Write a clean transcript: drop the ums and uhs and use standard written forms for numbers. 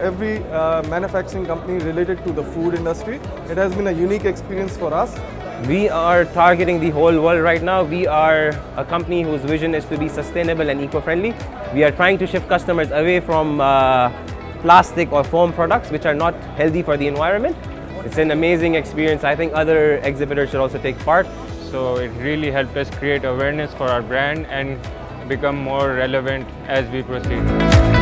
every manufacturing company related to the food industry. It has been a unique experience for us. We are targeting the whole world right now. We are a company whose vision is to be sustainable and eco-friendly. We are trying to shift customers away from plastic or foam products which are not healthy for the environment. It's an amazing experience. I think other exhibitors should also take part. So it really helped us create awareness for our brand and become more relevant as we proceed.